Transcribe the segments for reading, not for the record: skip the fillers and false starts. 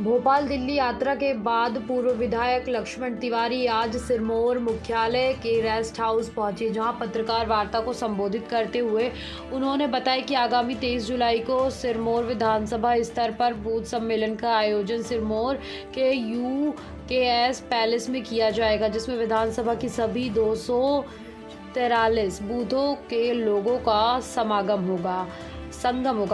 भोपाल दिल्ली यात्रा के बाद पूर्व विधायक लक्ष्मण तिवारी आज सिरमौर मुख्यालय के रेस्ट हाउस पहुंचे, जहां पत्रकार वार्ता को संबोधित करते हुए उन्होंने बताया कि आगामी 23 जुलाई को सिरमौर विधानसभा स्तर पर बूथ सम्मेलन का आयोजन सिरमौर के यूकेएस पैलेस में किया जाएगा, जिसमें विधानसभा की सभी 243 बूथों के लोगों का संगम होगा।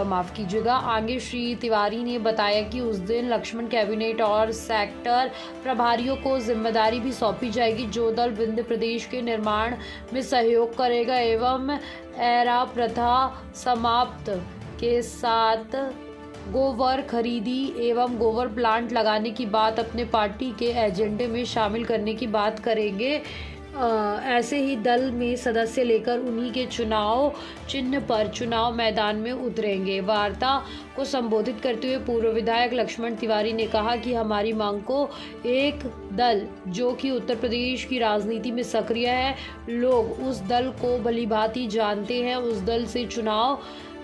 माफ कीजिएगा। आगे श्री तिवारी ने बताया कि उस दिन लक्ष्मण कैबिनेट और सेक्टर प्रभारियों को जिम्मेदारी भी सौंपी जाएगी, जो दल विंध्य प्रदेश के निर्माण में सहयोग करेगा एवं एरा प्रथा समाप्त के साथ गोबर खरीदी एवं गोबर प्लांट लगाने की बात अपने पार्टी के एजेंडे में शामिल करने की बात करेंगे। ऐसे ही दल में सदस्य लेकर उन्हीं के चुनाव चिन्ह पर चुनाव मैदान में उतरेंगे। वार्ता को संबोधित करते हुए पूर्व विधायक लक्ष्मण तिवारी ने कहा कि हमारी मांग को एक दल जो कि उत्तर प्रदेश की राजनीति में सक्रिय है, लोग उस दल को भलीभांति जानते हैं, उस दल से चुनाव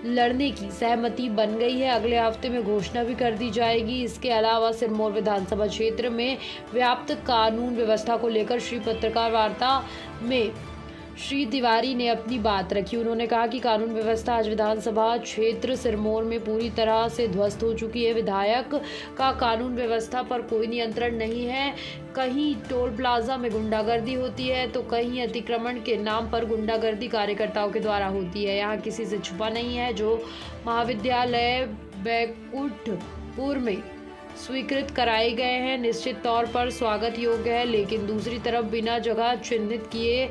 लड़ने की सहमति बन गई है। अगले हफ्ते में घोषणा भी कर दी जाएगी। इसके अलावा सिरमौर विधानसभा क्षेत्र में व्याप्त कानून व्यवस्था को लेकर पत्रकार वार्ता में श्री तिवारी ने अपनी बात रखी। उन्होंने कहा कि कानून व्यवस्था आज विधानसभा क्षेत्र सिरमौर में पूरी तरह से ध्वस्त हो चुकी है। विधायक का कानून व्यवस्था पर कोई नियंत्रण नहीं है। कहीं टोल प्लाजा में गुंडागर्दी होती है तो कहीं अतिक्रमण के नाम पर गुंडागर्दी कार्यकर्ताओं के द्वारा होती है। यहाँ किसी से छुपा नहीं है। जो महाविद्यालय बैकुंठपुर में स्वीकृत कराए गए हैं, निश्चित तौर पर स्वागत योग्य है, लेकिन दूसरी तरफ बिना जगह चिन्हित किए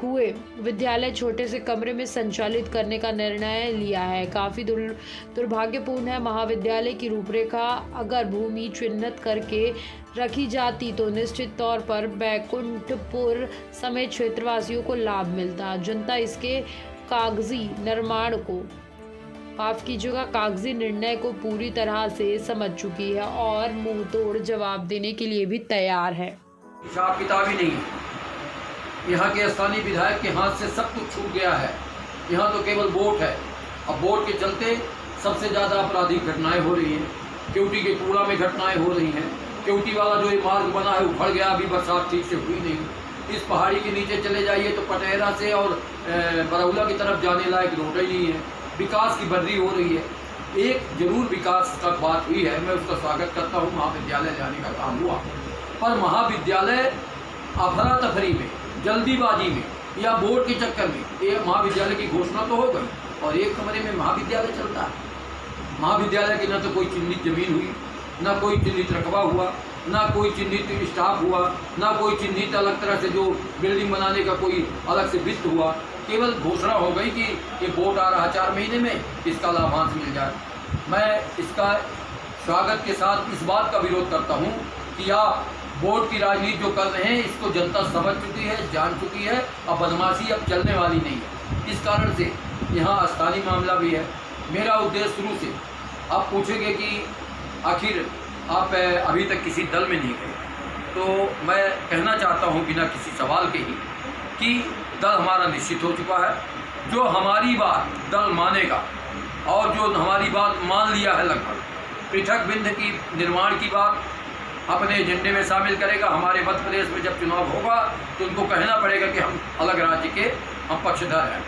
हुए विद्यालय छोटे से कमरे में संचालित करने का निर्णय लिया है। काफ़ी दुर्भाग्यपूर्ण है। महाविद्यालय की रूपरेखा अगर भूमि चिन्हित करके रखी जाती तो निश्चित तौर पर बैकुंठपुर समेत क्षेत्रवासियों को लाभ मिलता। जनता इसके कागजी निर्माण को कागजी निर्णय को पूरी तरह से समझ चुकी है और मुंह तोड़ जवाब देने के लिए भी तैयार है। हिसाब किताब ही नहीं है। यहाँ के स्थानीय विधायक के हाथ से सब कुछ छूट गया है। यहाँ तो केवल वोट है। अब वोट के चलते सबसे ज़्यादा आपराधिक घटनाएं हो रही हैं। केवटी के कूड़ा में घटनाएं हो रही हैं। केवटी वाला जो ये मार्ग बना है उखड़ गया, अभी बरसात ठीक से हुई नहीं। इस पहाड़ी के नीचे चले जाइए तो पटेरा से और बरौला की तरफ जाने लायक रोड ही नहीं है। विकास की बर्री हो रही है। एक जरूर विकास का बात हुई है, मैं उसका स्वागत करता हूँ। महाविद्यालय जाने का काम हुआ, पर महाविद्यालय अफरा तफरी में, जल्दीबाजी में या बोर्ड के चक्कर में ये महाविद्यालय की घोषणा तो हो गई और एक कमरे में महाविद्यालय चलता है। महाविद्यालय की न तो कोई चिन्हित जमीन हुई, न कोई चिन्हित रकबा हुआ, ना कोई चिन्हित स्टाफ हुआ, ना कोई चिन्हित अलग तरह से जो बिल्डिंग बनाने का कोई अलग से वित्त हुआ। केवल घोषणा हो गई कि ये वोट आ रहा 4 महीने में, इसका लाभांश मिल जाए। मैं इसका स्वागत के साथ इस बात का विरोध करता हूँ कि आप वोट की राजनीति जो कर रहे हैं इसको जनता समझ चुकी है, जान चुकी है। अब बदमाशी अब चलने वाली नहीं है। इस कारण से यहाँ स्थानीय मामला भी है। मेरा उद्देश्य शुरू से, आप पूछेंगे कि आखिर आप अभी तक किसी दल में नहीं गए, तो मैं कहना चाहता हूँ बिना किसी सवाल के ही कि दल हमारा निश्चित हो चुका है। जो हमारी बात दल मानेगा और जो हमारी बात मान लिया है, लगभग पृथक विंध्य की निर्माण की बात अपने एजेंडे में शामिल करेगा। हमारे मध्य प्रदेश में जब चुनाव होगा तो उनको कहना पड़ेगा कि हम अलग राज्य के हम पक्षधर हैं।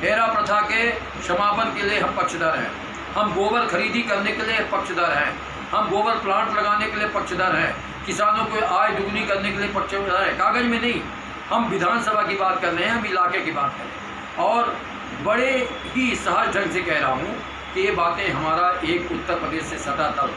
हेरा प्रथा के समापन के लिए हम पक्षधर हैं। हम गोबर खरीदी करने के लिए पक्षधर हैं। हम गोबर प्लांट लगाने के लिए पक्षधर हैं। किसानों को आय दुगनी करने के लिए पक्षधर हैं। कागज में नहीं, हम विधानसभा की बात कर रहे हैं, हम इलाके की बात कर रहे हैं। और बड़े ही सहज ढंग से कह रहा हूँ कि ये बातें हमारा एक उत्तर प्रदेश से सटा दल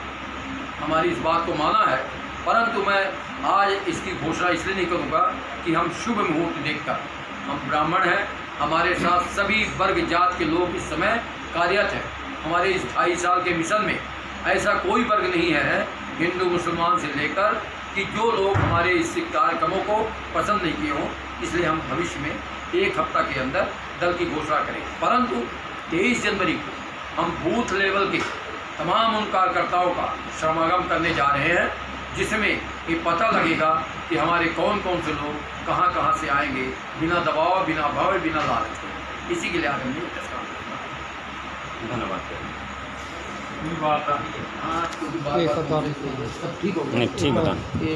हमारी इस बात को माना है, परंतु मैं आज इसकी घोषणा इसलिए नहीं करूँगा कि हम शुभ मुहूर्त देखकर, हम ब्राह्मण हैं, हमारे साथ सभी वर्ग जात के लोग इस समय कार्यरत हैं। हमारे इस 2.5 साल के मिशन में ऐसा कोई वर्ग नहीं है, हिंदू मुसलमान से लेकर, कि जो लोग हमारे इस कार्यक्रमों को पसंद नहीं किए हों। इसलिए हम भविष्य में 1 हफ्ता के अंदर दल की घोषणा करें। परंतु 23 जनवरी को हम बूथ लेवल के तमाम उन कार्यकर्ताओं का समागम करने जा रहे हैं, जिसमें ये पता लगेगा कि हमारे कौन कौन से लोग कहाँ कहाँ से आएंगे, बिना दबाव, बिना भय, बिना लालच के। इसी के लिए आज हमने धन्यवाद। हाँ, क्योंकि बार-बार सब ठीक हो गया। नहीं, ठीक बता। ये